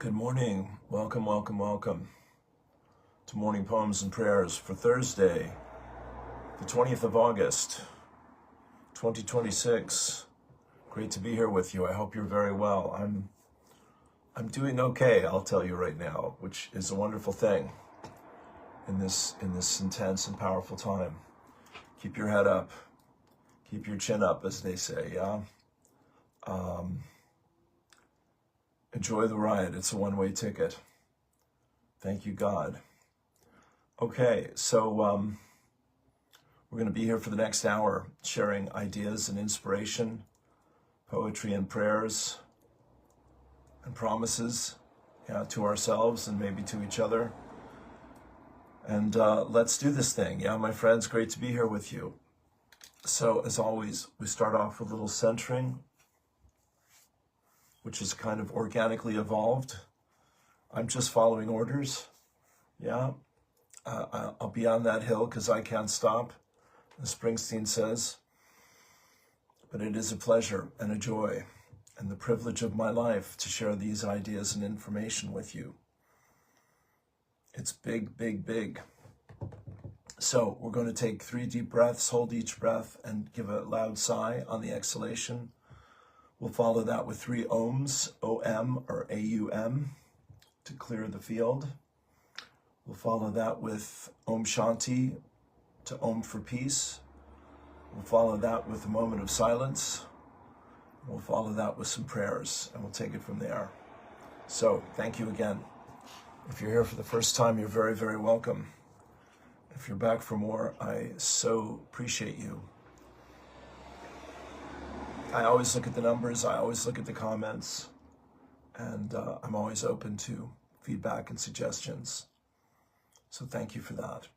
Good morning. Welcome, welcome, welcome to Morning Poems and Prayers for Thursday, the 20th of August, 2026. Great to be here with you. I hope you're very well. I'm doing okay, I'll tell you right now, which is a wonderful thing in this intense and powerful time. Keep your head up. Keep your chin up, as they say, yeah? Enjoy the ride. It's a one-way ticket. Thank you, God. Okay, so we're going to be here for the next hour, sharing ideas and inspiration, poetry and prayers and promises, to ourselves and maybe to each other. And let's do this thing. Yeah, my friends, great to be here with you. So, as always, we start off with a little centering, which is kind of organically evolved. I'm just following orders. Yeah, I'll be on that hill because I can't stop, as Springsteen says. But it is a pleasure and a joy and the privilege of my life to share these ideas and information with you. It's big, big, big. So we're going to take 3 deep breaths, hold each breath, and give a loud sigh on the exhalation. We'll follow that with 3 ohms, O-M or A-U-M, to clear the field. We'll follow that with Om Shanti, to Om for peace. We'll follow that with a moment of silence. We'll follow that with some prayers, and we'll take it from there. So, thank you again. If you're here for the first time, you're very, very welcome. If you're back for more, I so appreciate you. I always look at the numbers, I always look at the comments, and I'm always open to feedback and suggestions. So thank you for that.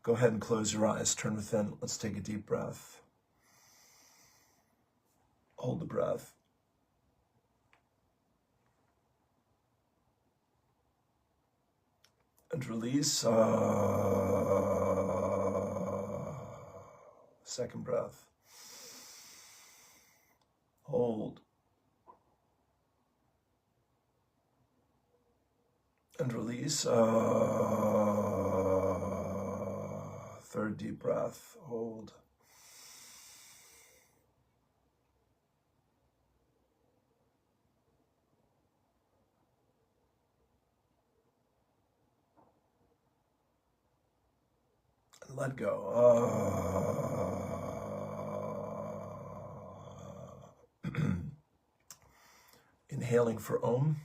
Go ahead and close your eyes, turn within. Let's take a deep breath. Hold the breath. And release. Second breath. Hold. And release. Third deep breath. Hold. And let go. Inhaling for Om.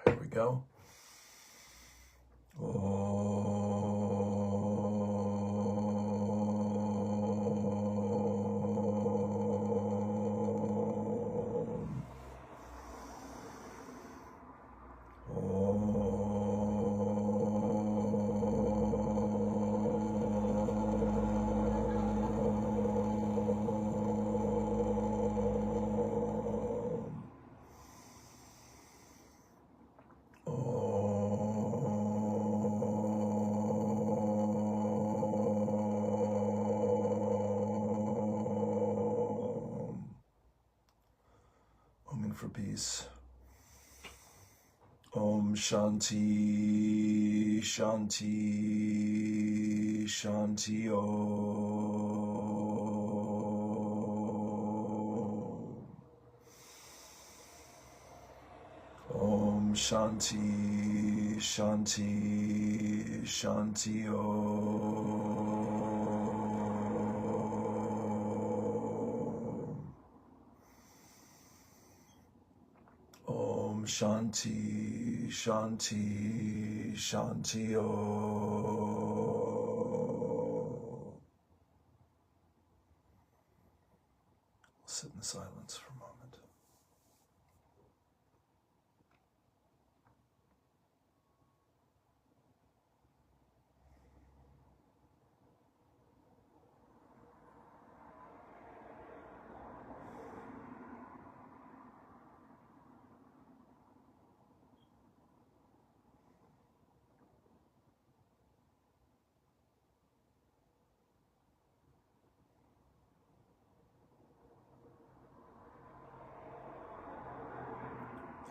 Here we go. For peace. Om Shanti, Shanti, Shanti Om. Om Shanti, Shanti, Shanti Om. Shanti, Shanti, Shanti Om. Sit in silence for a moment.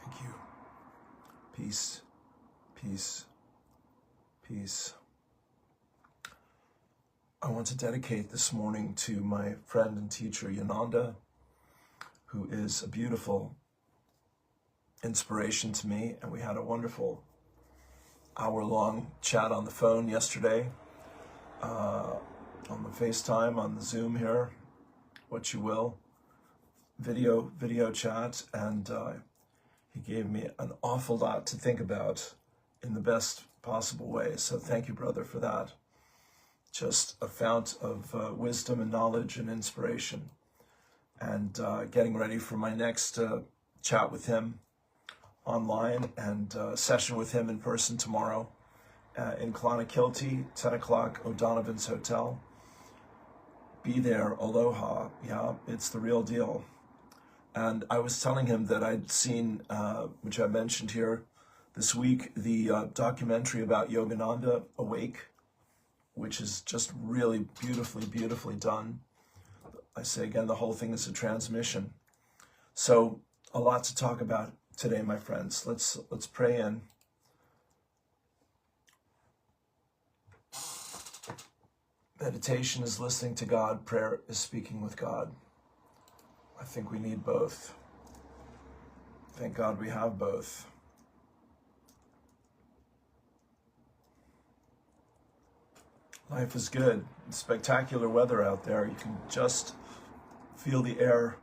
Thank you. Peace, peace, peace. I want to dedicate this morning to my friend and teacher, Yananda, who is a beautiful inspiration to me. And we had a wonderful hour-long chat on the phone yesterday, on the FaceTime, on the Zoom here, what you will, video chat, and he gave me an awful lot to think about in the best possible way. So thank you, brother, for that. Just a fount of wisdom and knowledge and inspiration. And getting ready for my next chat with him online and session with him in person tomorrow in Clonakilty, 10 o'clock, O'Donovan's Hotel. Be there, aloha. Yeah, it's the real deal. And I was telling him that I'd seen, which I mentioned here this week, the documentary about Yogananda, Awake, which is just really beautifully done. I say again, the whole thing is a transmission. So a lot to talk about today, my friends. Let's pray in. Meditation is listening to God. Prayer is speaking with God. I think we need both. Thank God we have both. Life is good. It's spectacular weather out there. You can just feel the air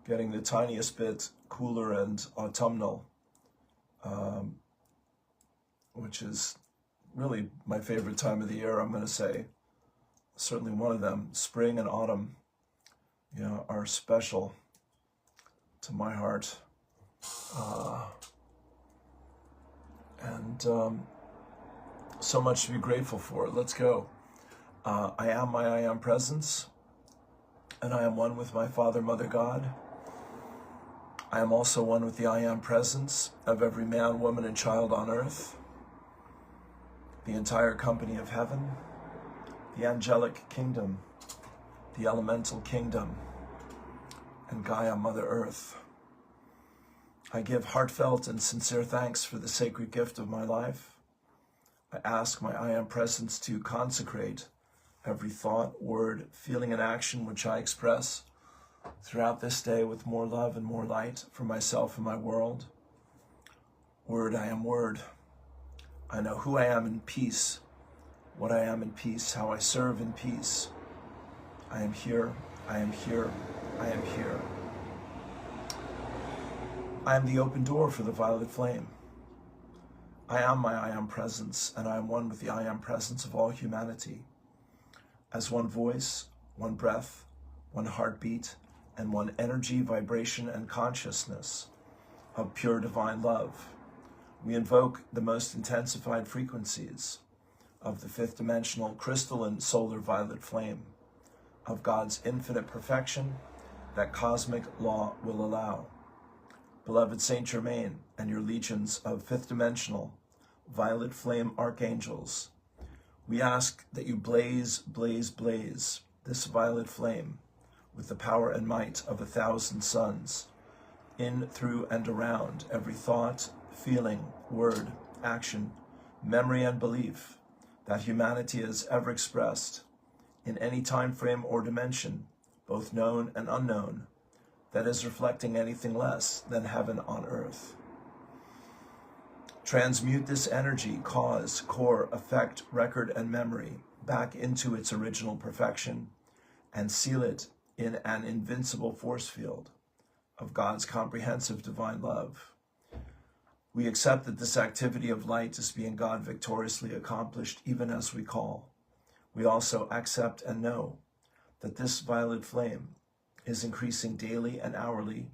getting the tiniest bit cooler and autumnal, which is really my favorite time of the year, I'm going to say. Certainly one of them. Spring and autumn, are special to my heart. So much to be grateful for. Let's go. I am my I am presence, and I am one with my Father, Mother, God. I am also one with the I am presence of every man, woman, and child on earth, the entire company of heaven, the angelic kingdom, the elemental kingdom, and Gaia, Mother Earth. I give heartfelt and sincere thanks for the sacred gift of my life. I ask my I am presence to consecrate every thought, word, feeling, and action which I express throughout this day with more love and more light for myself and my world. Word, I am word. I know who I am in peace, what I am in peace, how I serve in peace. I am here, I am here, I am here. I am the open door for the violet flame. I am my I am presence, and I am one with the I am presence of all humanity. As one voice, one breath, one heartbeat, and one energy, vibration, and consciousness of pure divine love, we invoke the most intensified frequencies of the fifth dimensional crystalline solar violet flame of God's infinite perfection that cosmic law will allow. Beloved Saint Germain and your legions of fifth dimensional violet flame archangels, we ask that you blaze this violet flame with the power and might of 1,000 suns, in, through, and around every thought, feeling, word, action, memory, and belief that humanity has ever expressed in any time frame or dimension, both known and unknown, that is reflecting anything less than heaven on earth. Transmute this energy, cause, core, effect, record, and memory back into its original perfection and seal it in an invincible force field of God's comprehensive divine love. We accept that this activity of light is being God victoriously accomplished even as we call. We also accept and know that this violet flame is increasing daily and hourly,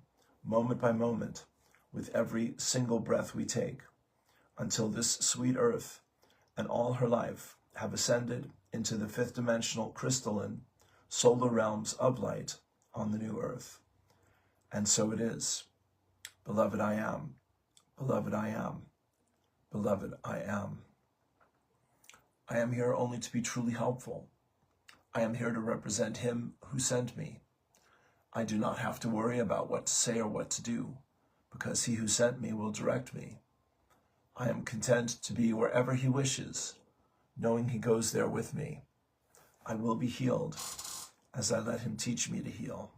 moment by moment, with every single breath we take, until this sweet earth and all her life have ascended into the fifth dimensional crystalline solar realms of light on the new earth. And so it is. Beloved, I am. Beloved, I am. Beloved, I am. I am here only to be truly helpful. I am here to represent him who sent me. I do not have to worry about what to say or what to do, because he who sent me will direct me. I am content to be wherever he wishes, knowing he goes there with me. I will be healed as I let him teach me to heal.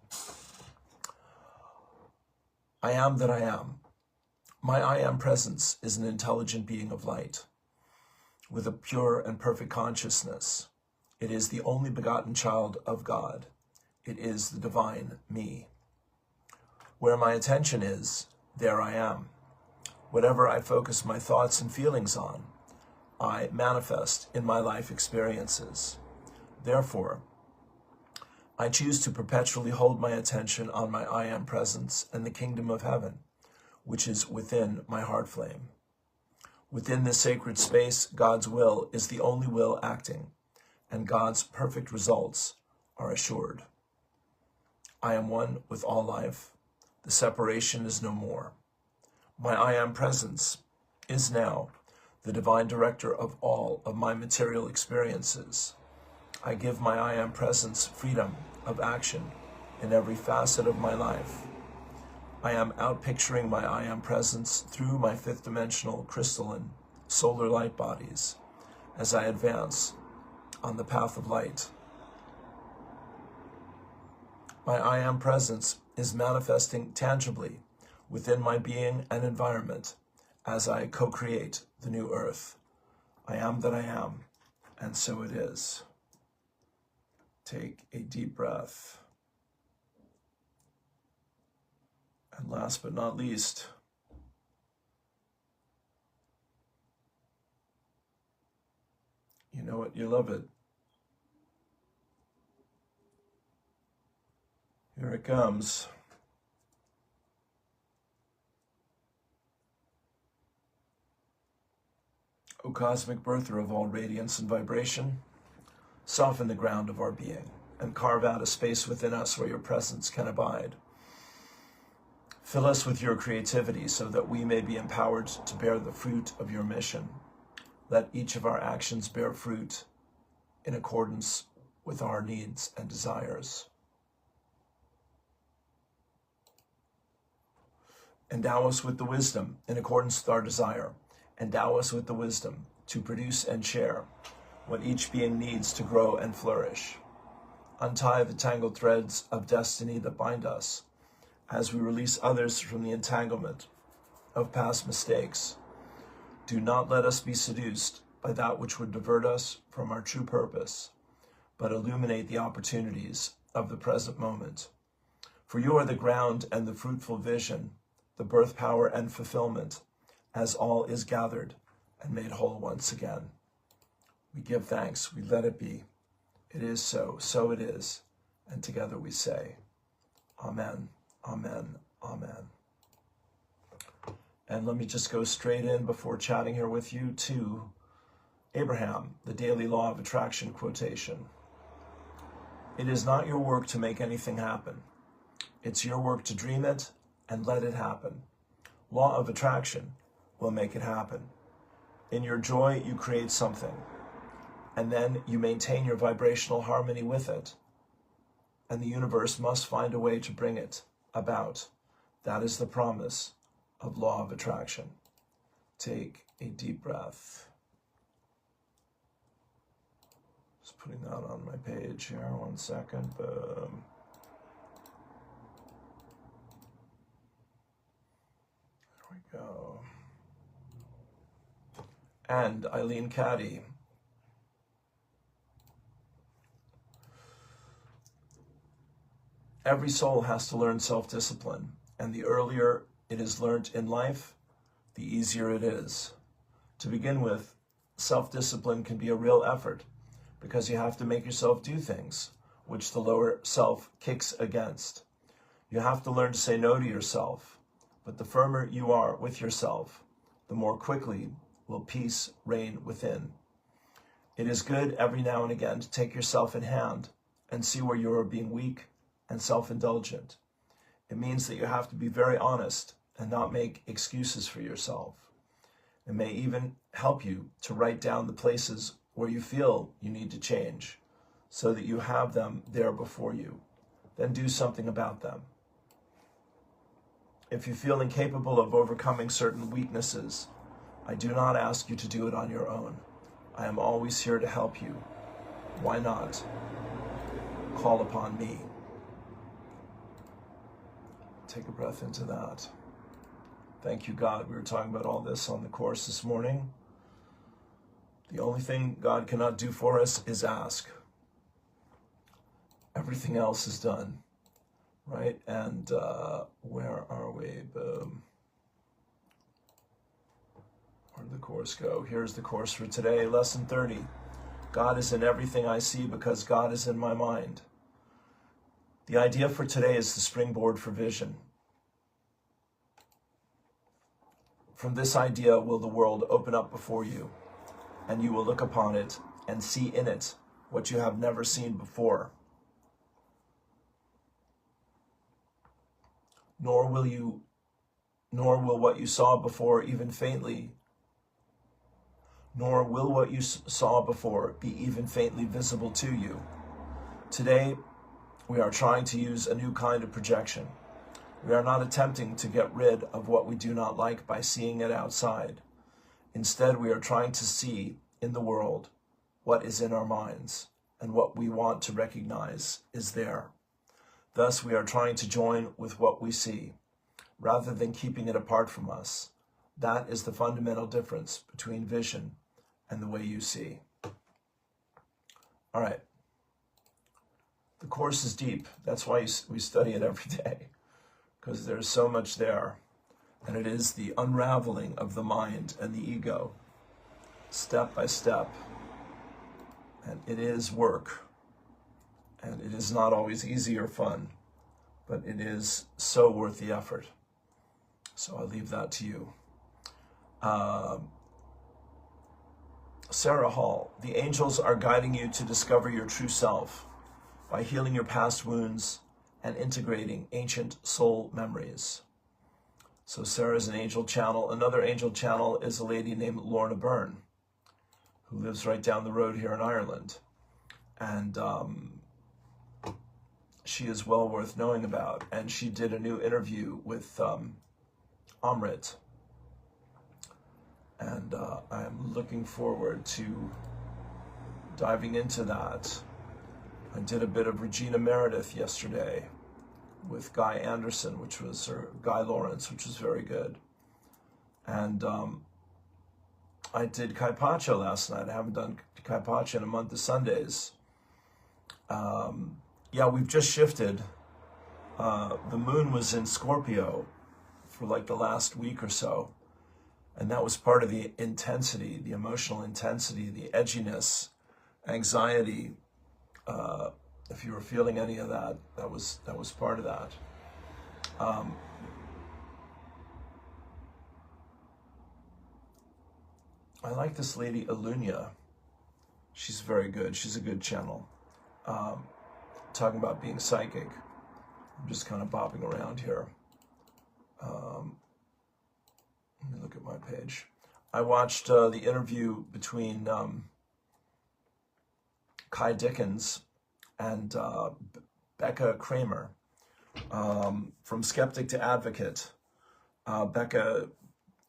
I am that I am. My I am presence is an intelligent being of light, with a pure and perfect consciousness. It is the only begotten child of God. It is the divine me. Where my attention is, there I am. Whatever I focus my thoughts and feelings on, I manifest in my life experiences. Therefore, I choose to perpetually hold my attention on my I am presence and the kingdom of heaven, which is within my heart flame. Within this sacred space, God's will is the only will acting, and God's perfect results are assured. I am one with all life. The separation is no more. My I am presence is now the divine director of all of my material experiences. I give my I am presence freedom of action in every facet of my life. I am outpicturing my I am presence through my fifth dimensional crystalline solar light bodies as I advance on the path of light. My I am presence is manifesting tangibly within my being and environment as I co-create the new earth. I am that I am, and so it is. Take a deep breath. And last but not least, you know it, you love it. Here it comes. O cosmic birther of all radiance and vibration, soften the ground of our being and carve out a space within us where your presence can abide. Fill us with your creativity so that we may be empowered to bear the fruit of your mission. Let each of our actions bear fruit in accordance with our needs and desires. Endow us with the wisdom in accordance with our desire. Endow us with the wisdom to produce and share what each being needs to grow and flourish. Untie the tangled threads of destiny that bind us as we release others from the entanglement of past mistakes. Do not let us be seduced by that which would divert us from our true purpose, but illuminate the opportunities of the present moment. For you are the ground and the fruitful vision, the birth power and fulfillment, as all is gathered and made whole once again. We give thanks, we let it be. It is so, so it is. And together we say, Amen, Amen, Amen. And let me just go straight in before chatting here with you to Abraham, the Daily Law of Attraction quotation. It is not your work to make anything happen. It's your work to dream it and let it happen. Law of attraction will make it happen. In your joy, you create something, and then you maintain your vibrational harmony with it. And the universe must find a way to bring it about. That is the promise of law of attraction. Take a deep breath. Just putting that on my page here, 1 second. Boom. There we go. And Eileen Caddy. Every soul has to learn self-discipline, and the earlier it is learned in life, the easier it is. To begin with, self-discipline can be a real effort because you have to make yourself do things which the lower self kicks against. You have to learn to say no to yourself, but the firmer you are with yourself, the more quickly will peace reign within. It is good every now and again to take yourself in hand and see where you are being weak and self-indulgent. It means that you have to be very honest and not make excuses for yourself. It may even help you to write down the places where you feel you need to change so that you have them there before you. Then do something about them. If you feel incapable of overcoming certain weaknesses, I do not ask you to do it on your own. I am always here to help you. Why not? Call upon me. Take a breath into that. Thank you, God. We were talking about all this on the course this morning. The only thing God cannot do for us is ask. Everything else is done, right? And where are we? Boom. Where did the course go? Here's the course for today, lesson 30. God is in everything I see because God is in my mind. The idea for today is the springboard for vision. From this idea will the world open up before you, and you will look upon it and see in it what you have never seen before. Nor will what you saw before even faintly, nor will what you saw before be even faintly visible to you. Today, we are trying to use a new kind of projection. We are not attempting to get rid of what we do not like by seeing it outside. Instead, we are trying to see in the world what is in our minds, and what we want to recognize is there. Thus, we are trying to join with what we see, rather than keeping it apart from us. That is the fundamental difference between vision and the way you see. All right. The course is deep. That's why we study it every day, because there's so much there. And it is the unraveling of the mind and the ego, step by step. And it is work. And it is not always easy or fun, but it is so worth the effort. So I'll leave that to you. Sarah Hall, the angels are guiding you to discover your true self by healing your past wounds and integrating ancient soul memories. So Sarah's an angel channel. Another angel channel is a lady named Lorna Byrne, who lives right down the road here in Ireland. And she is well worth knowing about. And she did a new interview with Amrit. And I am looking forward to diving into that. I did a bit of Regina Meredith yesterday with Guy Anderson, or Guy Lawrence, which was very good. And I did Kaipacha last night. I haven't done Kaipacha in a month of Sundays. Yeah, we've just shifted. The moon was in Scorpio for like the last week or so. And that was part of the intensity, the emotional intensity, the edginess, anxiety. If you were feeling any of that, that was part of that. I like this lady, Alunia. She's very good. She's a good channel. Talking about being psychic. I'm just kind of bopping around here. Let me look at my page. I watched the interview between Kai Dickens and Becca Kramer from Skeptic to Advocate. Becca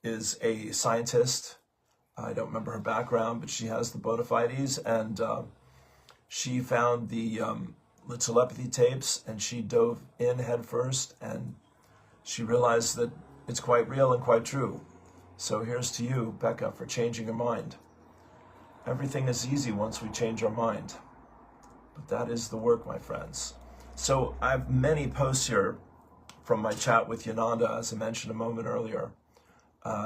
is a scientist. I don't remember her background, but she has the bona fides, and she found the telepathy tapes, and she dove in head first, and she realized that it's quite real and quite true. So here's to you, Becca, for changing your mind. Everything is easy once we change our mind. But that is the work, my friends. So I have many posts here from my chat with Yananda, as I mentioned a moment earlier.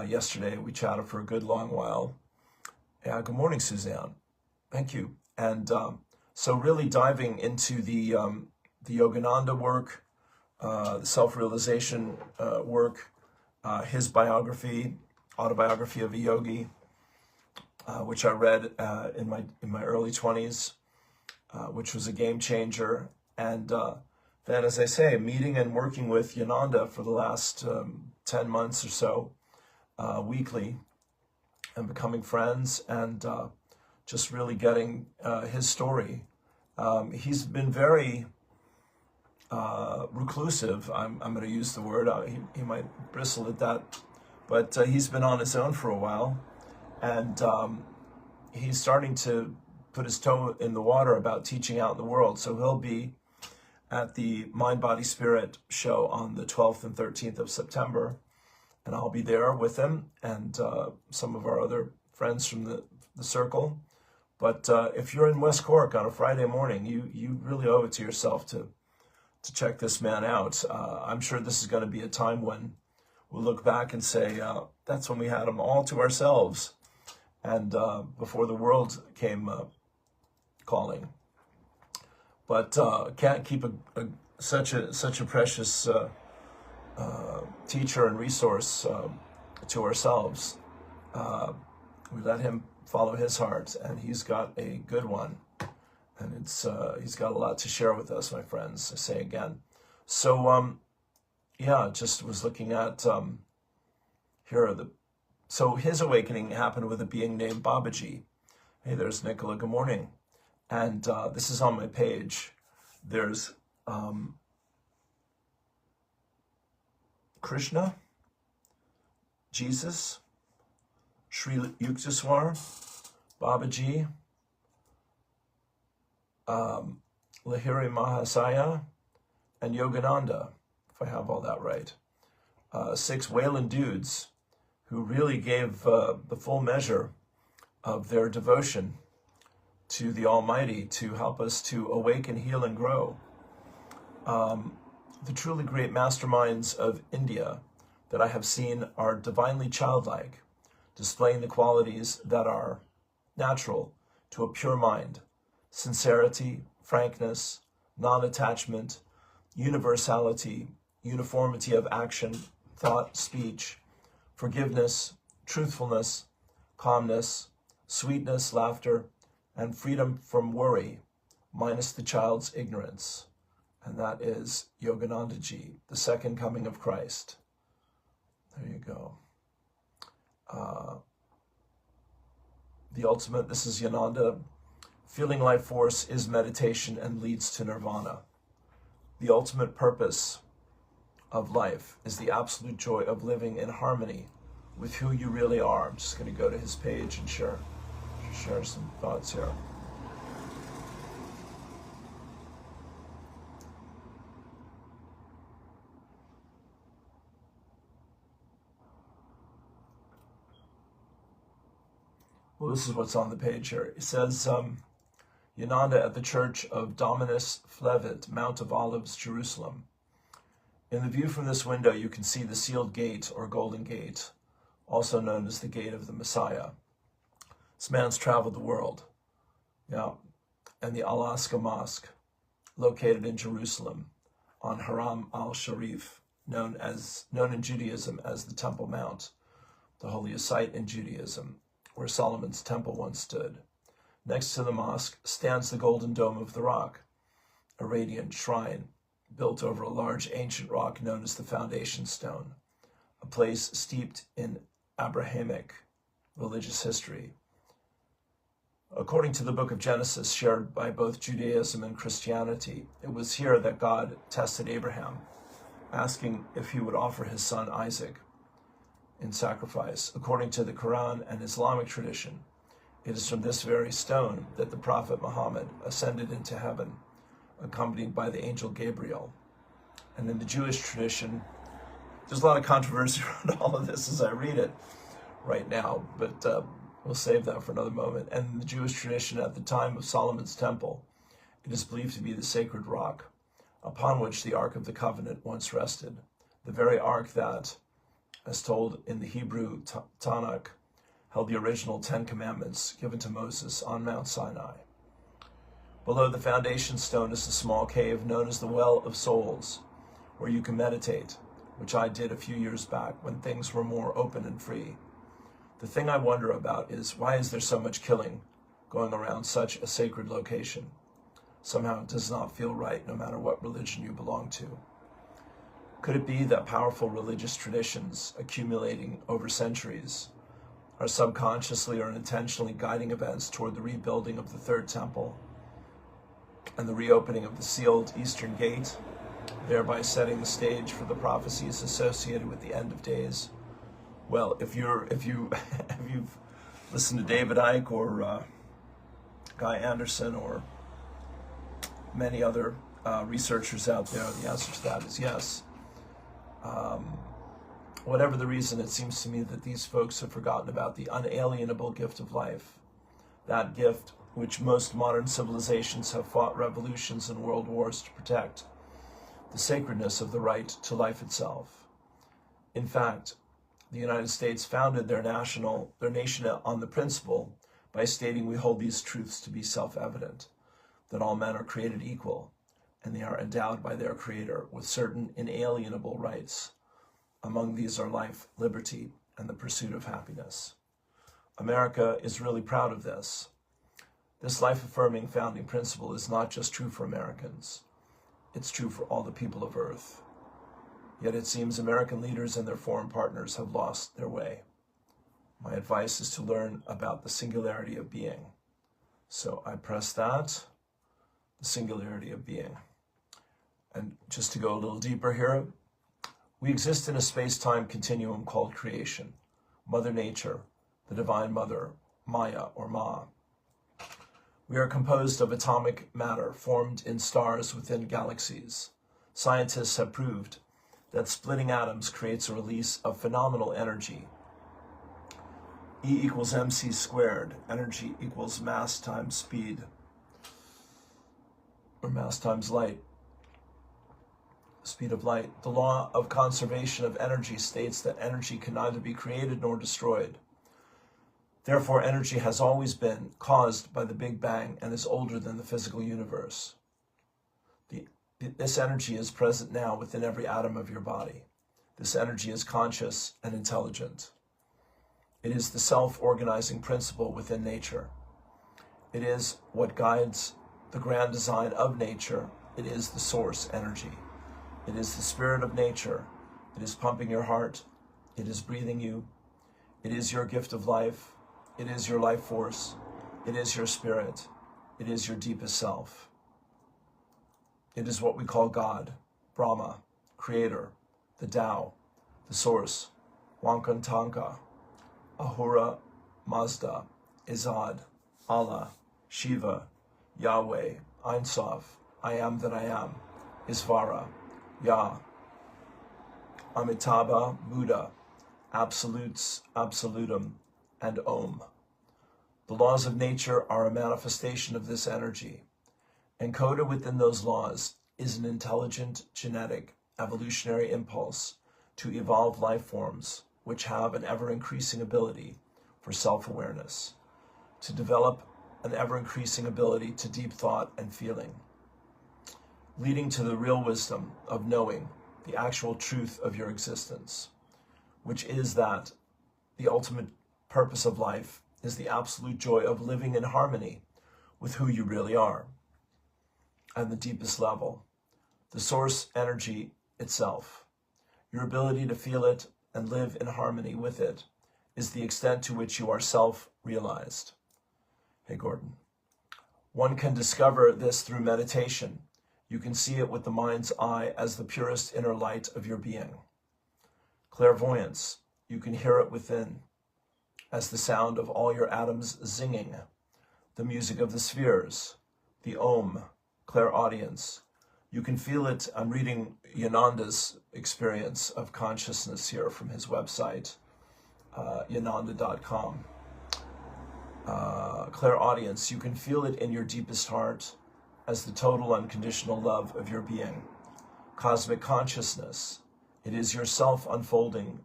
Yesterday, we chatted for a good long while. Yeah, good morning, Suzanne. Thank you. And so really diving into the Yogananda work, the self-realization work, his biography, Autobiography of a Yogi, which I read in my early 20s, which was a game changer. And then, as I say, meeting and working with Yananda for the last 10 months or so, weekly, and becoming friends, and just really getting his story. He's been very reclusive. I'm going to use the word. He might bristle at that, but he's been on his own for a while, and he's starting to put his toe in the water about teaching out in the world. So he'll be at the Mind, Body, Spirit show on the 12th and 13th of September, and I'll be there with him and some of our other friends from the circle. But if you're in West Cork on a Friday morning, you really owe it to yourself to check this man out. I'm sure this is going to be a time when we'll look back and say, that's when we had him all to ourselves, and before the world came calling. But can't keep such a precious teacher and resource to ourselves. We let him follow his heart, and he's got a good one, and he's got a lot to share with us, my friends. I say again. So yeah, just was looking at here are the. So his awakening happened with a being named Babaji. Hey, there's Nicola. Good morning. And this is on my page. There's Krishna, Jesus, Sri Yukteswar, Babaji, Lahiri Mahasaya, and Yogananda, if I have all that right. 6 Wayland dudes who really gave the full measure of their devotion to the Almighty to help us to awaken, heal, and grow. The truly great masterminds of India that I have seen are divinely childlike, displaying the qualities that are natural to a pure mind: sincerity, frankness, non-attachment, universality, uniformity of action, thought, speech, forgiveness, truthfulness, calmness, sweetness, laughter, and freedom from worry, minus the child's ignorance. And that is Yoganandaji, the second coming of Christ. There you go. The ultimate, this is Yananda. Feeling life force is meditation and leads to nirvana. The ultimate purpose of life is the absolute joy of living in harmony with who you really are. I'm just going to go to his page and share some thoughts here. Well, this is what's on the page here. It says, Yananda at the Church of Dominus Flevit, Mount of Olives, Jerusalem. In the view from this window, you can see the sealed gate or golden gate, also known as the gate of the Messiah. This man's traveled the world. Yeah. And the Al-Aqsa Mosque, located in Jerusalem on Haram al-Sharif, known in Judaism as the Temple Mount, the holiest site in Judaism, where Solomon's temple once stood. Next to the mosque stands the Golden Dome of the Rock, a radiant shrine built over a large ancient rock known as the Foundation Stone, a place steeped in Abrahamic religious history. According to the book of Genesis, shared by both Judaism and Christianity, it was here that God tested Abraham, asking if he would offer his son Isaac in sacrifice. According to the Quran and Islamic tradition, it is from this very stone that the Prophet Muhammad ascended into heaven, accompanied by the angel Gabriel. And in the Jewish tradition, there's a lot of controversy around all of this as I read it right now, but we'll save that for another moment. And in the Jewish tradition, at the time of Solomon's temple, it is believed to be the sacred rock upon which the Ark of the Covenant once rested, the very ark that, as told in the Hebrew Tanakh, held the original 10 Commandments given to Moses on Mount Sinai. Below the foundation stone is a small cave known as the Well of Souls, where you can meditate, which I did a few years back when things were more open and free. The thing I wonder about is, why is there so much killing going around such a sacred location? Somehow it does not feel right, no matter what religion you belong to. Could it be that powerful religious traditions accumulating over centuries are subconsciously or intentionally guiding events toward the rebuilding of the Third Temple and the reopening of the sealed Eastern Gate thereby setting the stage for the prophecies associated with the end of days. Well, if you've listened to David Icke or Guy Anderson or many other researchers out there, the answer to that is yes. Whatever the reason, it seems to me that these folks have forgotten about the unalienable gift of life, that gift which most modern civilizations have fought revolutions and world wars to protect, the sacredness of the right to life itself. In fact, the United States founded their nation on the principle by stating we hold these truths to be self-evident, that all men are created equal, and they are endowed by their Creator with certain inalienable rights. Among these are life, liberty, and the pursuit of happiness. America is really proud of this. This life-affirming founding principle is not just true for Americans. It's true for all the people of Earth. Yet it seems American leaders and their foreign partners have lost their way. My advice is to learn about the singularity of being. So I press that, the singularity of being. And just to go a little deeper here, we exist in a space-time continuum called creation, Mother Nature, the Divine Mother, Maya or Ma. We are composed of atomic matter formed in stars within galaxies. Scientists have proved that splitting atoms creates a release of phenomenal energy. E equals mc squared. Energy equals mass times speed, or mass times light. Speed of light. The law of conservation of energy states that energy can neither be created nor destroyed. Therefore, energy has always been caused by the Big Bang and is older than the physical universe. This energy is present now within every atom of your body. This energy is conscious and intelligent. It is the self-organizing principle within nature. It is what guides the grand design of nature. It is the source energy. It is the spirit of nature. It is pumping your heart. It is breathing you. It is your gift of life. It is your life force. It is your spirit. It is your deepest self. It is what we call God, Brahma, Creator, the Tao, the Source, Wankantanka, Ahura, Mazda, Izad, Allah, Shiva, Yahweh, Ein Sof, I am that I am, Isvara, Yah, Amitabha, Buddha, Absolutes, Absolutum, and Om. The laws of nature are a manifestation of this energy. Encoded within those laws is an intelligent, genetic, evolutionary impulse to evolve life forms which have an ever-increasing ability for self-awareness, to develop an ever-increasing ability to deep thought and feeling, leading to the real wisdom of knowing the actual truth of your existence, which is that the ultimate purpose of life is the absolute joy of living in harmony with who you really are. And the deepest level, the source energy itself, your ability to feel it and live in harmony with it, is the extent to which you are self-realized. Hey, Gordon. One can discover this through meditation. You can see it with the mind's eye as the purest inner light of your being. Clairvoyance, you can hear it within as the sound of all your atoms zinging, the music of the spheres, the Om, clairaudience. You can feel it. I'm reading Yananda's experience of consciousness here from his website, yananda.com. Clairaudience, you can feel it in your deepest heart as the total unconditional love of your being. Cosmic consciousness, it is your self-unfolding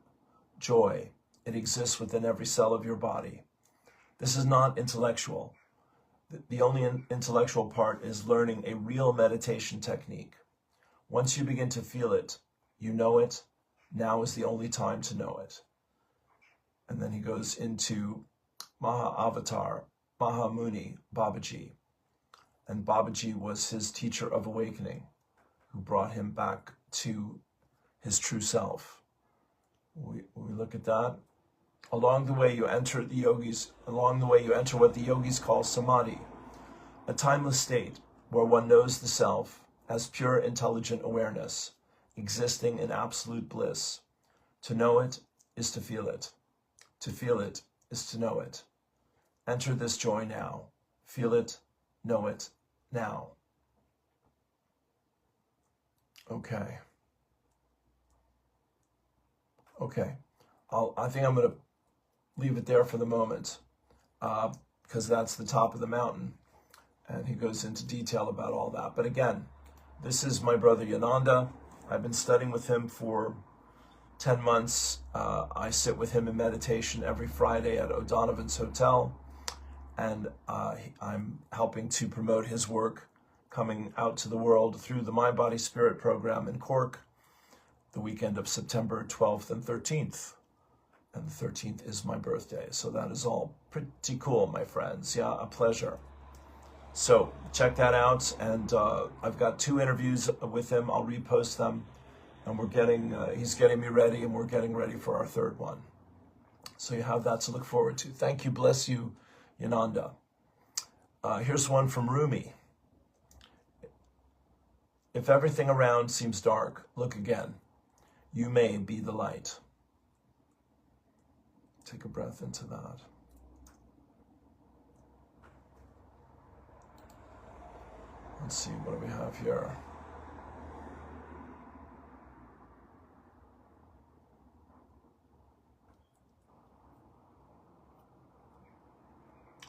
joy. It exists within every cell of your body. This is not intellectual. The only intellectual part is learning a real meditation technique. Once you begin to feel it, you know it. Now is the only time to know it. And then he goes into Maha-Avatar, Mahamuni, Babaji. And Babaji was his teacher of awakening, who brought him back to his true self. We look at that. Along the way you enter what the yogis call samadhi, a timeless state where one knows the self as pure intelligent awareness, existing in absolute bliss. To know it is to feel it. To feel it is to know it. Enter this joy now. Feel it, know it now. Okay. Okay. I think I'm going to leave it there for the moment, because that's the top of the mountain. And he goes into detail about all that. But again, this is my brother Yananda. I've been studying with him for 10 months. I sit with him in meditation every Friday at O'Donovan's Hotel. And I'm helping to promote his work coming out to the world through the Mind Body Spirit program in Cork, the weekend of September 12th and 13th. And the 13th is my birthday. So that is all pretty cool, my friends. Yeah, a pleasure. So check that out. And I've got 2 interviews with him. I'll repost them. And we're getting, he's getting me ready, and we're getting ready for our 3rd one. So you have that to look forward to. Thank you. Bless you, Yananda. Here's one from Rumi. If everything around seems dark, look again. You may be the light. Take a breath into that. Let's see, what do we have here?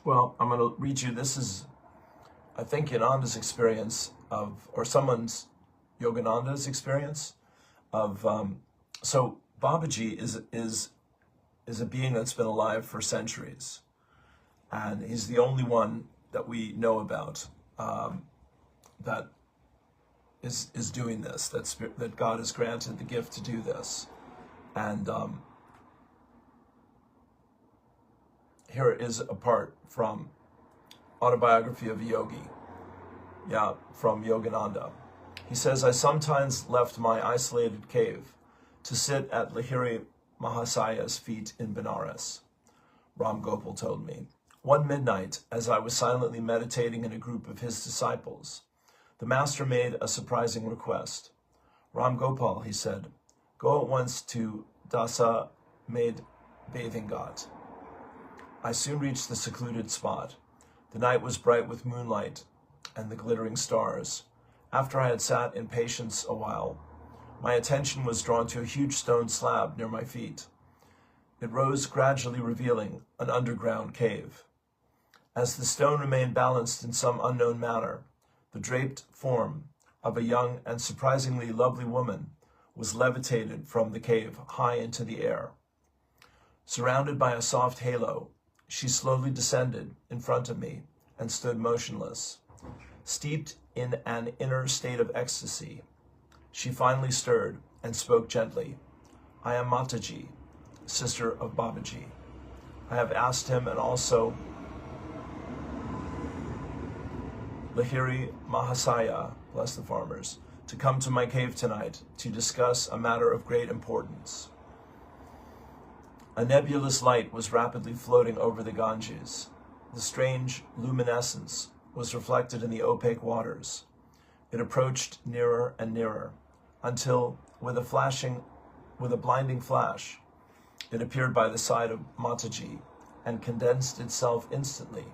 Well, I'm going to read you, this is, I think, Yananda's experience of, or someone's, Yogananda's experience of, so Babaji is a being that's been alive for centuries. And he's the only one that we know about that is doing this, that God has granted the gift to do this. And here is a part from Autobiography of a Yogi, from Yogananda. He says, I sometimes left my isolated cave to sit at Lahiri Mahasaya's feet in Benares. Ram Gopal told me. One midnight, as I was silently meditating in a group of his disciples, the master made a surprising request. Ram Gopal, he said, go at once to Dasa Made Bathing Ghat. I soon reached the secluded spot. The night was bright with moonlight and the glittering stars. After I had sat in patience a while, my attention was drawn to a huge stone slab near my feet. It rose gradually, revealing an underground cave. As the stone remained balanced in some unknown manner, the draped form of a young and surprisingly lovely woman was levitated from the cave high into the air. Surrounded by a soft halo, she slowly descended in front of me and stood motionless. Steeped in an inner state of ecstasy, she finally stirred and spoke gently. I am Mataji, sister of Babaji. I have asked him and also Lahiri Mahasaya, bless the farmers, to come to my cave tonight to discuss a matter of great importance. A nebulous light was rapidly floating over the Ganges. The strange luminescence was reflected in the opaque waters. It approached nearer and nearer, until, with a blinding flash, it appeared by the side of Mataji and condensed itself instantly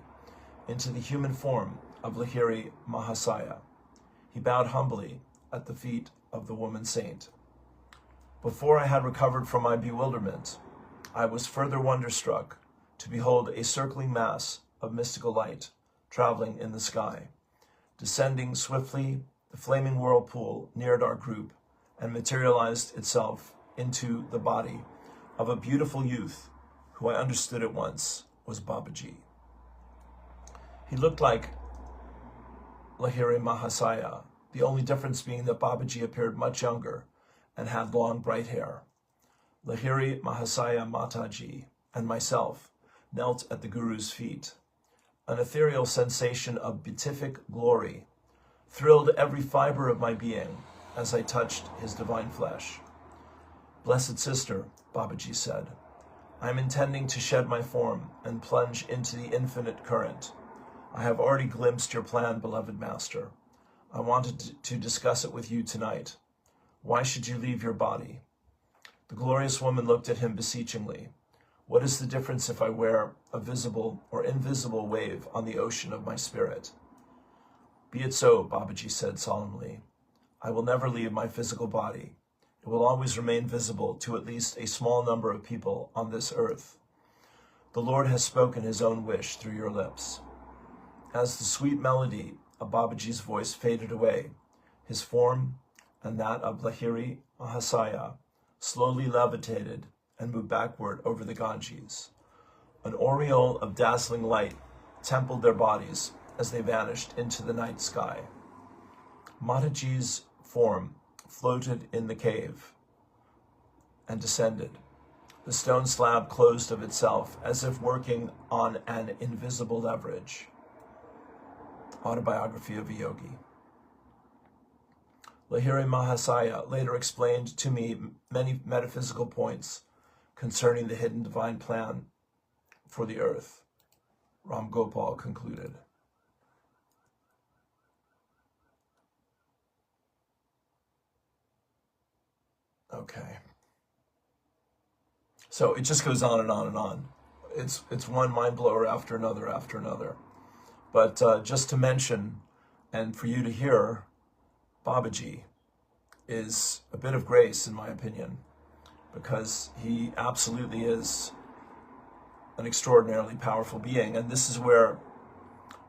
into the human form of Lahiri Mahasaya. He bowed humbly at the feet of the woman saint. Before I had recovered from my bewilderment, I was further wonderstruck to behold a circling mass of mystical light traveling in the sky. Descending swiftly, the flaming whirlpool neared our group and materialized itself into the body of a beautiful youth who I understood at once was Babaji. He looked like Lahiri Mahasaya, the only difference being that Babaji appeared much younger and had long bright hair. Lahiri Mahasaya Mataji and myself knelt at the Guru's feet. An ethereal sensation of beatific glory thrilled every fiber of my being as I touched his divine flesh. Blessed sister, Babaji said, I am intending to shed my form and plunge into the infinite current. I have already glimpsed your plan, beloved master. I wanted to discuss it with you tonight. Why should you leave your body? The glorious woman looked at him beseechingly. What is the difference if I wear a visible or invisible wave on the ocean of my spirit? Be it so, Babaji said solemnly. I will never leave my physical body. It will always remain visible to at least a small number of people on this earth. The Lord has spoken his own wish through your lips. As the sweet melody of Babaji's voice faded away, his form and that of Lahiri Mahasaya slowly levitated and moved backward over the Ganges. An aureole of dazzling light templed their bodies as they vanished into the night sky. Mataji's form floated in the cave and descended. The stone slab closed of itself as if working on an invisible leverage. Autobiography of a Yogi. Lahiri Mahasaya later explained to me many metaphysical points concerning the hidden divine plan for the earth. Ram Gopal concluded. Okay. So it just goes on and on and on. It's one mind blower after another. But just to mention, and for you to hear, Babaji is a bit of grace, in my opinion, because he absolutely is an extraordinarily powerful being. And this is where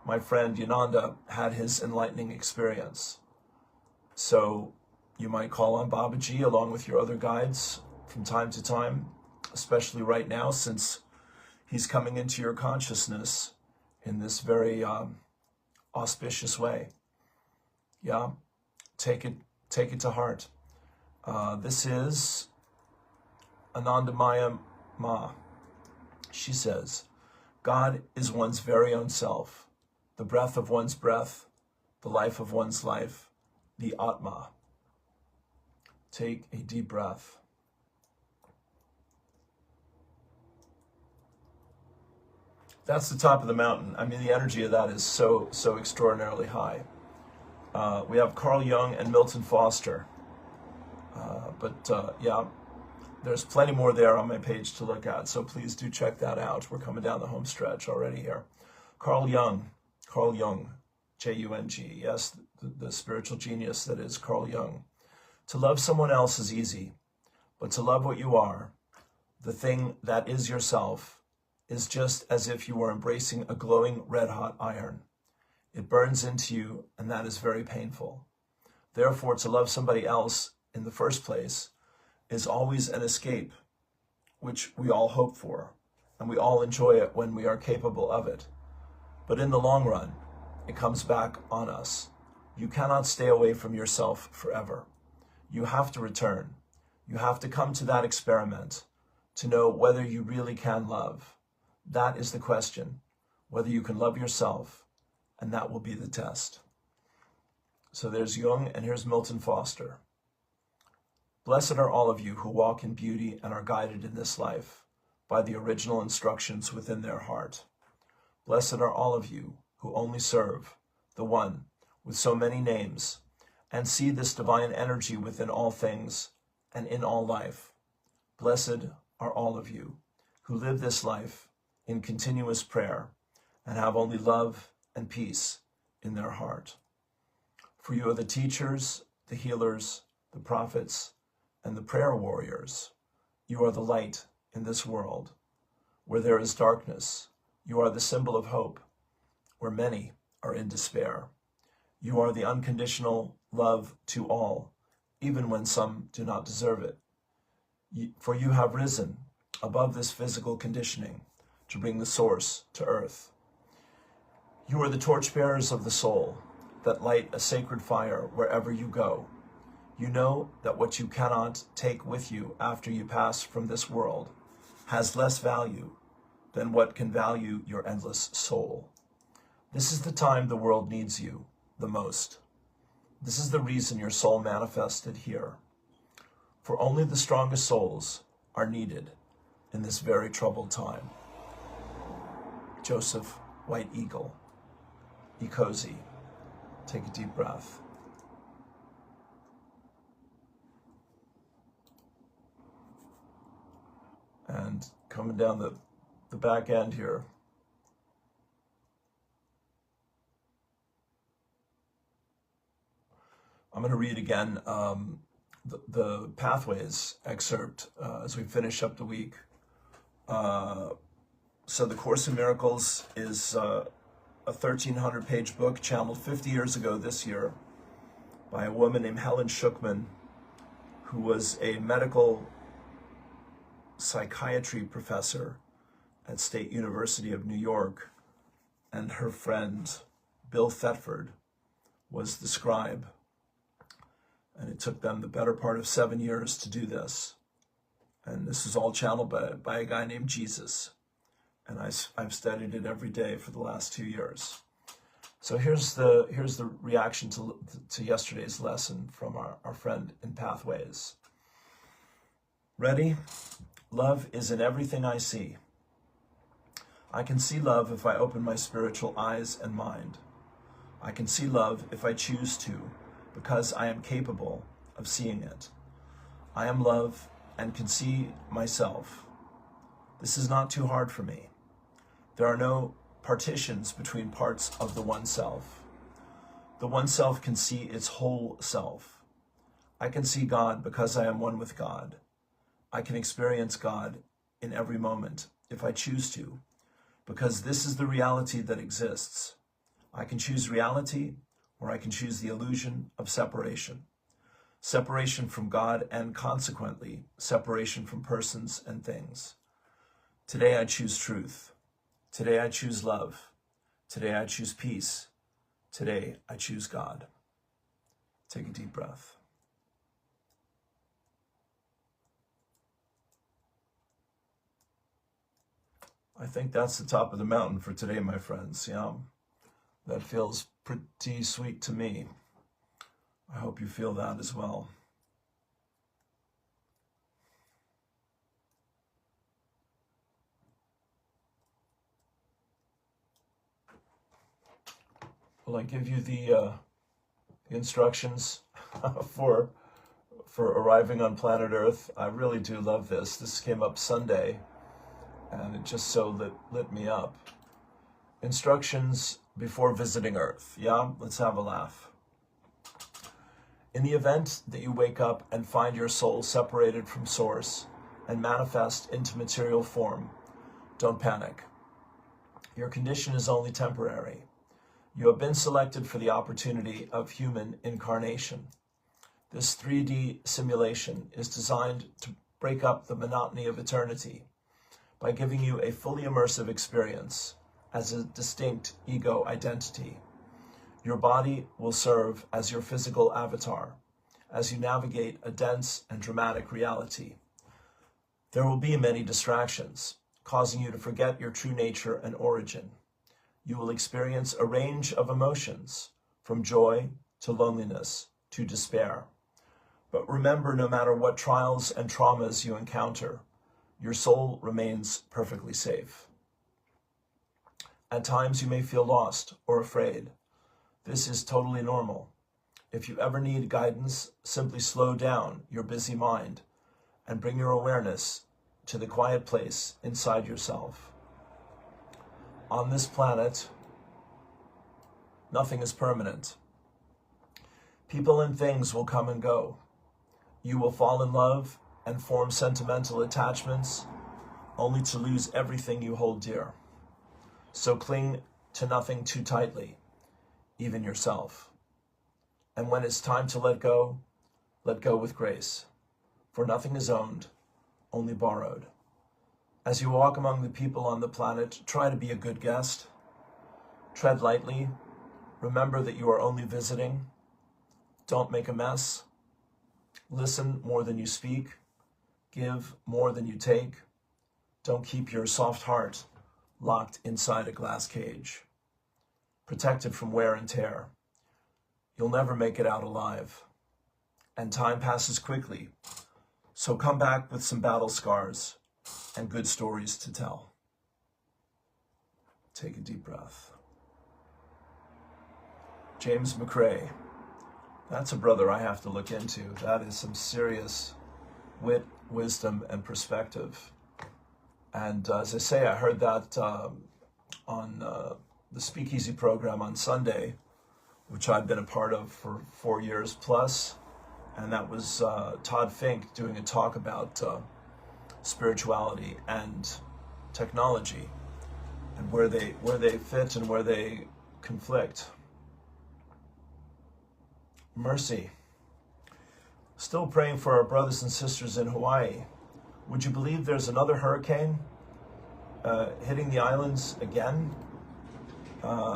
my friend Yananda had his enlightening experience. So you might call on Babaji along with your other guides from time to time, especially right now, since he's coming into your consciousness in this very auspicious way. Yeah, take it to heart. This is Anandamaya Ma. She says, God is one's very own self, the breath of one's breath, the life of one's life, the Atma. Take a deep breath. That's the top of the mountain. I mean, the energy of that is so extraordinarily high. We have Carl Jung and Milton Foster. Yeah, there's plenty more there on my page to look at, so please do check that out. We're coming down the home stretch already here. Carl Jung, J-U-N-G, yes, the spiritual genius that is Carl Jung. To love someone else is easy, but to love what you are, the thing that is yourself, is just as if you were embracing a glowing red-hot iron. It burns into you, and that is very painful. Therefore, to love somebody else in the first place is always an escape, which we all hope for, and we all enjoy it when we are capable of it. But in the long run, it comes back on us. You cannot stay away from yourself forever. You have to return. You have to come to that experiment to know whether you really can love. That is the question, whether you can love yourself, and that will be the test. So there's Jung, and here's Milton Foster. Blessed are all of you who walk in beauty and are guided in this life by the original instructions within their heart. Blessed are all of you who only serve the one with so many names and see this divine energy within all things and in all life. Blessed are all of you who live this life in continuous prayer and have only love and peace in their heart. For you are the teachers, the healers, the prophets, and the prayer warriors. You are the light in this world. Where there is darkness, you are the symbol of hope. Where many are in despair, you are the unconditional love to all, even when some do not deserve it. For you have risen above this physical conditioning to bring the source to earth. You are the torchbearers of the soul that light a sacred fire wherever you go. You know that what you cannot take with you after you pass from this world has less value than what can value your endless soul. This is the time the world needs you the most. This is the reason your soul manifested here. For only the strongest souls are needed in this very troubled time. Joseph White Eagle. Be cozy. Take a deep breath. coming down the back end here. I'm going to read again the Pathways excerpt as we finish up the week. So the Course in Miracles is a 1,300-page book channeled 50 years ago this year by a woman named Helen Schuckman, who was a medical psychiatry professor at State University of New York, and her friend Bill Thetford was the scribe. And it took them the better part of 7 years to do this. And this is all channeled by a guy named Jesus. And I've studied it every day for the last 2 years. So here's the reaction to yesterday's lesson from our friend in Pathways. Ready? Love is in everything I see. I can see love if I open my spiritual eyes and mind. I can see love if I choose to, because I am capable of seeing it. I am love and can see myself. This is not too hard for me. There are no partitions between parts of the one self. The one self can see its whole self. I can see God because I am one with God. I can experience God in every moment if I choose to, because this is the reality that exists. I can choose reality, or I can choose the illusion of separation. Separation from God, and consequently, separation from persons and things. Today I choose truth. Today I choose love. Today I choose peace. Today I choose God. Take a deep breath. I think that's the top of the mountain for today, my friends. Yeah, that feels pretty sweet to me. I hope you feel that as well. Will I give you the instructions for arriving on planet Earth? I really do love this. This came up Sunday, and it just so lit me up. Instructions before visiting Earth. Yeah, let's have a laugh. In the event that you wake up and find your soul separated from Source and manifest into material form, don't panic. Your condition is only temporary. You have been selected for the opportunity of human incarnation. This 3D simulation is designed to break up the monotony of eternity by giving you a fully immersive experience as a distinct ego identity. Your body will serve as your physical avatar as you navigate a dense and dramatic reality. There will be many distractions, causing you to forget your true nature and origin. You will experience a range of emotions, from joy to loneliness to despair. But remember, no matter what trials and traumas you encounter, your soul remains perfectly safe. At times you may feel lost or afraid. This is totally normal. If you ever need guidance, simply slow down your busy mind and bring your awareness to the quiet place inside yourself. On this planet, nothing is permanent. People and things will come and go. You will fall in love and form sentimental attachments only to lose everything you hold dear. So cling to nothing too tightly, even yourself. And when it's time to let go with grace, for nothing is owned, only borrowed. As you walk among the people on the planet, try to be a good guest. Tread lightly. Remember that you are only visiting. Don't make a mess. Listen more than you speak. Give more than you take. Don't keep your soft heart locked inside a glass cage, protected from wear and tear. You'll never make it out alive. And time passes quickly, so come back with some battle scars and good stories to tell. Take a deep breath. James McRae. That's a brother I have to look into. That is some serious wit, wisdom, and perspective. And as I say, I heard that on the Speakeasy program on Sunday, which I've been a part of for 4 years plus. And that was Todd Fink doing a talk about spirituality and technology, and where they fit and where they conflict. Mercy. Still praying for our brothers and sisters in Hawaii. Would you believe there's another hurricane hitting the islands again?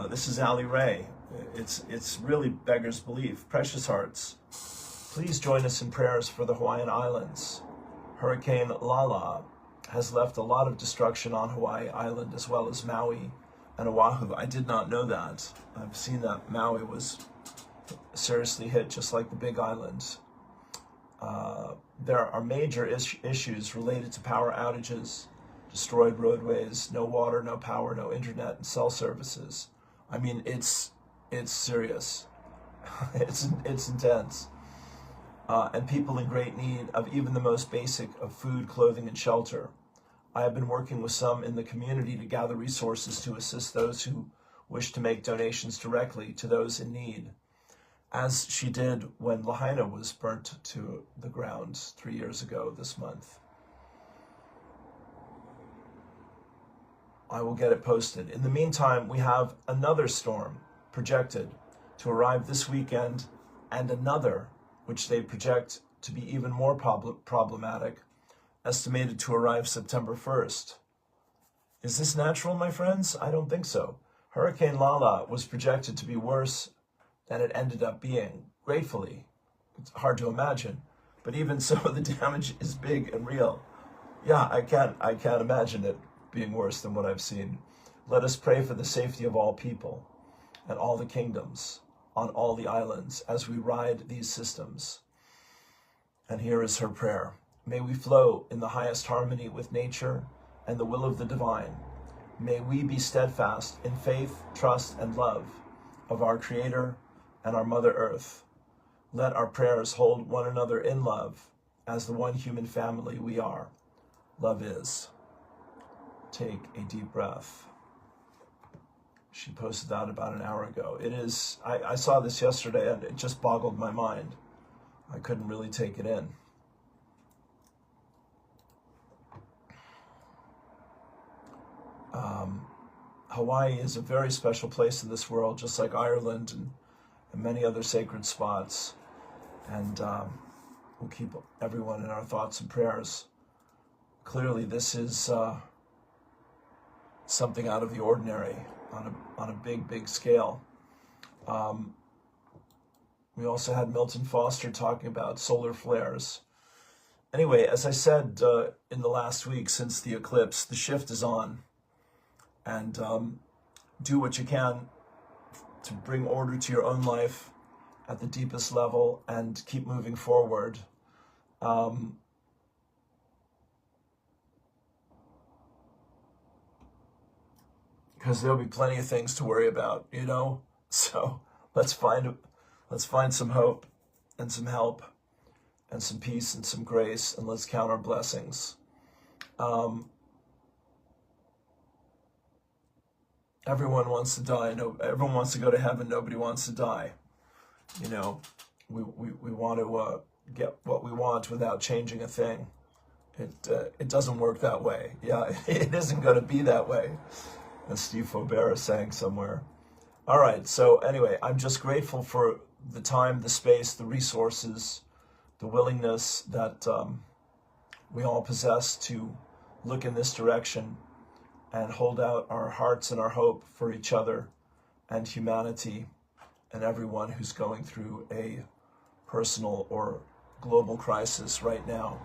This is Ali Ray. It's really beggars belief. Precious hearts, please join us in prayers for the Hawaiian Islands. Hurricane Lala has left a lot of destruction on Hawaii Island, as well as Maui and Oahu. I did not know that. I've seen that Maui was seriously hit, just like the Big Island. There are major issues related to power outages, destroyed roadways, no water, no power, no internet, and cell services. I mean, it's serious. it's intense. And people in great need of even the most basic of food, clothing, and shelter. I have been working with some in the community to gather resources to assist those who wish to make donations directly to those in need, as she did when Lahaina was burnt to the ground 3 years ago this month. I will get it posted. In the meantime, we have another storm projected to arrive this weekend, and another which they project to be even more problematic, estimated to arrive September 1st. Is this natural, my friends? I don't think so. Hurricane Lala was projected to be worse than it ended up being. Gratefully, it's hard to imagine, but even so, the damage is big and real. Yeah, I can't imagine it being worse than what I've seen. Let us pray for the safety of all people and all the kingdoms on all the islands as we ride these systems. And here is her prayer. May we flow in the highest harmony with nature and the will of the divine. May we be steadfast in faith, trust, and love of our Creator and our Mother Earth. Let our prayers hold one another in love as the one human family we are. Love is. Take a deep breath. She posted that about an hour ago. It is, I saw this yesterday and it just boggled my mind. I couldn't really take it in. Hawaii is a very special place in this world, just like Ireland and many other sacred spots. And we'll keep everyone in our thoughts and prayers. Clearly, this is something out of the ordinary on a big scale. We also had Milton Foster talking about solar flares. Anyway, as I said in the last week since the eclipse, the shift is on. And do what you can to bring order to your own life at the deepest level and keep moving forward. Because there'll be plenty of things to worry about, you know? So let's find some hope and some help and some peace and some grace, and let's count our blessings. Everyone wants to die. No, everyone wants to go to heaven. Nobody wants to die. You know, we want to get what we want without changing a thing. It doesn't work that way. Yeah, it isn't going to be that way, as Steve Faubert is saying somewhere. All right, so anyway, I'm just grateful for the time, the space, the resources, the willingness that we all possess to look in this direction and hold out our hearts and our hope for each other and humanity and everyone who's going through a personal or global crisis right now.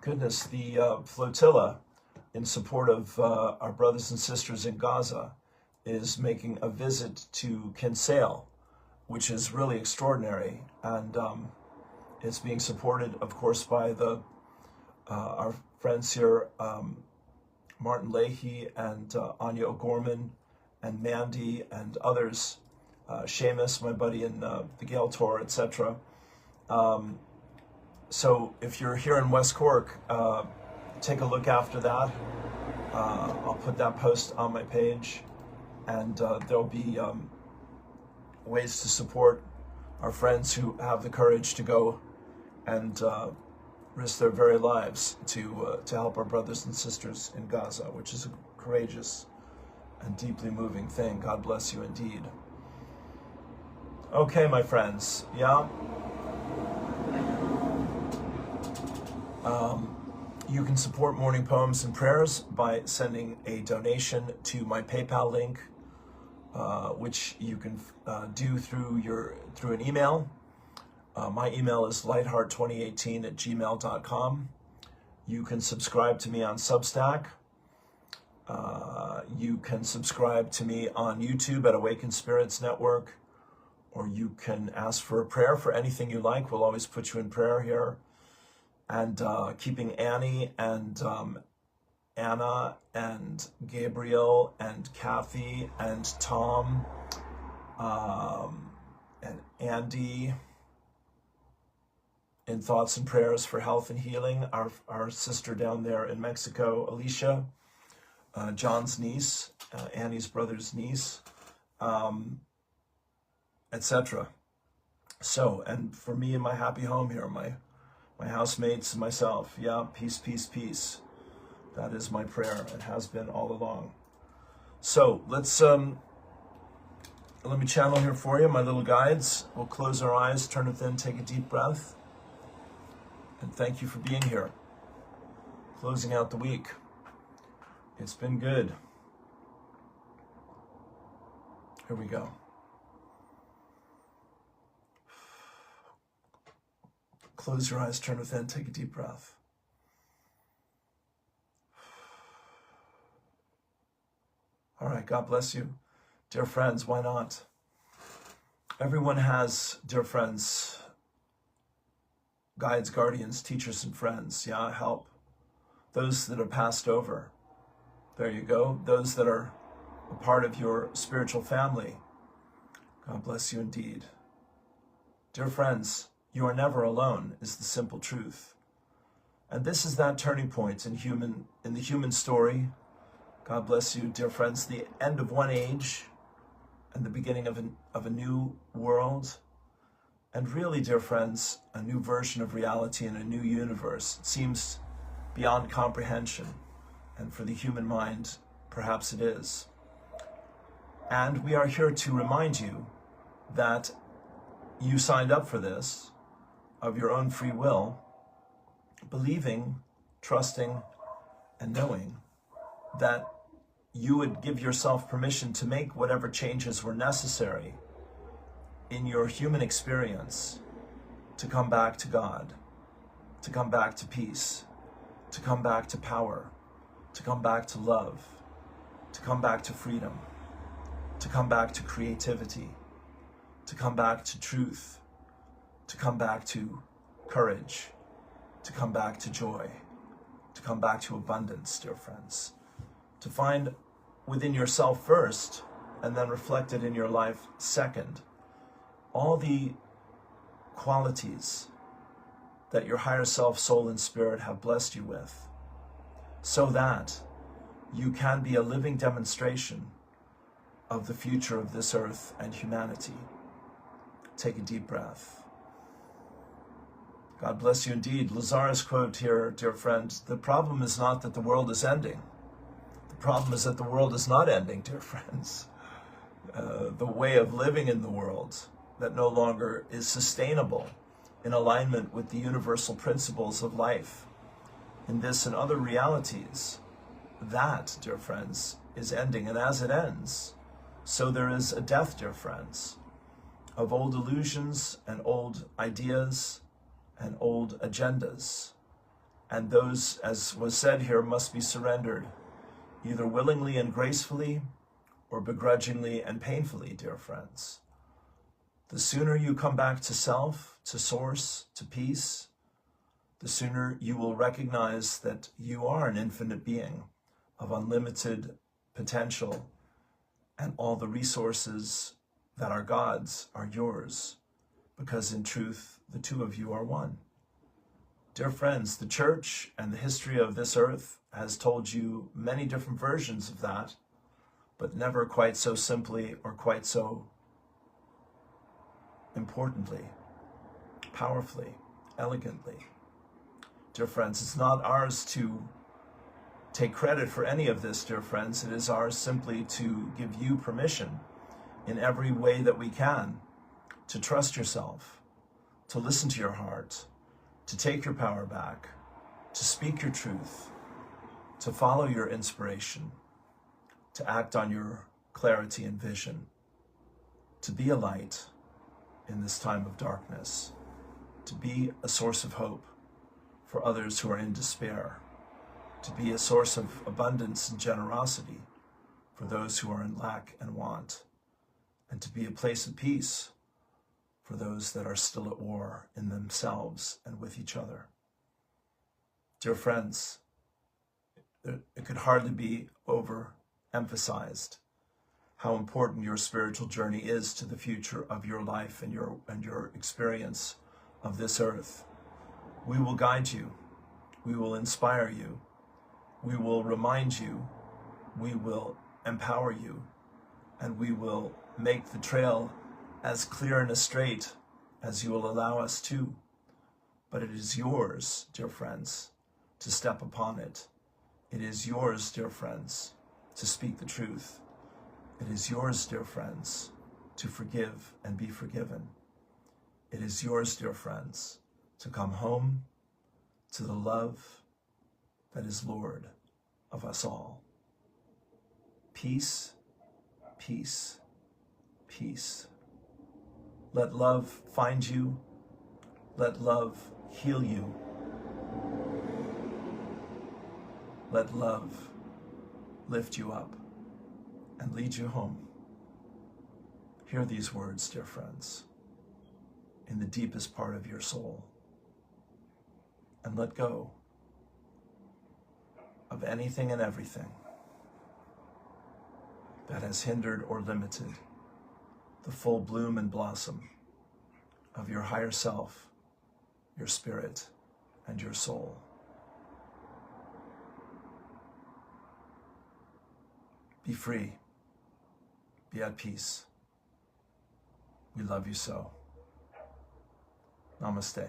Goodness, the flotilla in support of our brothers and sisters in Gaza is making a visit to Kinsale, which is really extraordinary. And it's being supported, of course, by our friends here, Martin Leahy and Anya O'Gorman and Mandy and others, Seamus, my buddy in the Gale Tour, etc. So if you're here in West Cork, take a look after that. I'll put that post on my page, and there'll be ways to support our friends who have the courage to go and risk their very lives to help our brothers and sisters in Gaza, which is a courageous and deeply moving thing. God bless you indeed. Okay, my friends, yeah. You can support Morning Poems and Prayers by sending a donation to my PayPal link, which you can do through an email. My email is lightheart2018@gmail.com. You can subscribe to me on Substack. You can subscribe to me on YouTube at Awakened Spirits Network, or you can ask for a prayer for anything you like. We'll always put you in prayer here. And keeping Annie and Anna and Gabriel and Kathy and Tom and Andy in thoughts and prayers for health and healing. Our sister down there in Mexico, Alicia, John's niece, Annie's brother's niece, etc. So, and for me and my happy home here, my housemates and myself, yeah, peace, peace, peace. That is my prayer. It has been all along. So let's let me channel here for you, my little guides. We'll close our eyes, turn within, take a deep breath, and thank you for being here. Closing out the week. It's been good. Here we go. Close your eyes, turn within, take a deep breath. All right, God bless you. Dear friends, why not? Everyone has, dear friends, guides, guardians, teachers, and friends. Yeah, help. Those that are passed over. There you go. Those that are a part of your spiritual family. God bless you indeed. Dear friends, you are never alone, is the simple truth. And this is that turning point in the human story. God bless you, dear friends, the end of one age and the beginning of a new world. And really, dear friends, a new version of reality and a new universe. It seems beyond comprehension. And for the human mind, perhaps it is. And we are here to remind you that you signed up for this of your own free will, believing, trusting, and knowing that you would give yourself permission to make whatever changes were necessary in your human experience to come back to God, to come back to peace, to come back to power, to come back to love, to come back to freedom, to come back to creativity, to come back to truth, to come back to courage, to come back to joy, to come back to abundance, dear friends, to find within yourself first, and then reflected in your life second, all the qualities that your higher self, soul, and spirit have blessed you with, so that you can be a living demonstration of the future of this earth and humanity. Take a deep breath. God bless you indeed. Lazarus quote here, dear friend, the problem is not that the world is ending. The problem is that the world is not ending, dear friends. The way of living in the world that no longer is sustainable in alignment with the universal principles of life in this and other realities, that, dear friends, is ending. And as it ends, so there is a death, dear friends, of old illusions and old ideas and old agendas. And those, as was said here, must be surrendered, either willingly and gracefully or begrudgingly and painfully, dear friends. The sooner you come back to self, to source, to peace, the sooner you will recognize that you are an infinite being of unlimited potential, and all the resources that are God's are yours, because in truth, the two of you are one. Dear friends, the church and the history of this earth has told you many different versions of that, but never quite so simply or quite so importantly, powerfully, elegantly. Dear friends, it's not ours to take credit for any of this, dear friends. It is ours simply to give you permission in every way that we can to trust yourself, to listen to your heart, to take your power back, to speak your truth, to follow your inspiration, to act on your clarity and vision, to be a light in this time of darkness, to be a source of hope for others who are in despair, to be a source of abundance and generosity for those who are in lack and want, and to be a place of peace for those that are still at war in themselves and with each other. Dear friends, it could hardly be overemphasized how important your spiritual journey is to the future of your life and your experience of this earth. We will guide you. We will inspire you. We will remind you. We will empower you. And we will make the trail as clear and as straight as you will allow us to. But it is yours, dear friends, to step upon it. It is yours, dear friends, to speak the truth. It is yours, dear friends, to forgive and be forgiven. It is yours, dear friends, to come home to the love that is Lord of us all. Peace, peace, peace. Let love find you. Let love heal you. Let love lift you up and lead you home. Hear these words, dear friends, in the deepest part of your soul, and let go of anything and everything that has hindered or limited the full bloom and blossom of your higher self, your spirit, and your soul. Be free. Be at peace. We love you so. Namaste.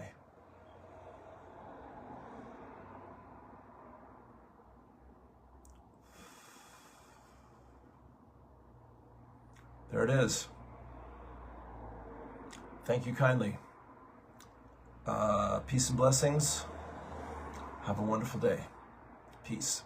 There it is. Thank you kindly. Peace and blessings. Have a wonderful day. Peace.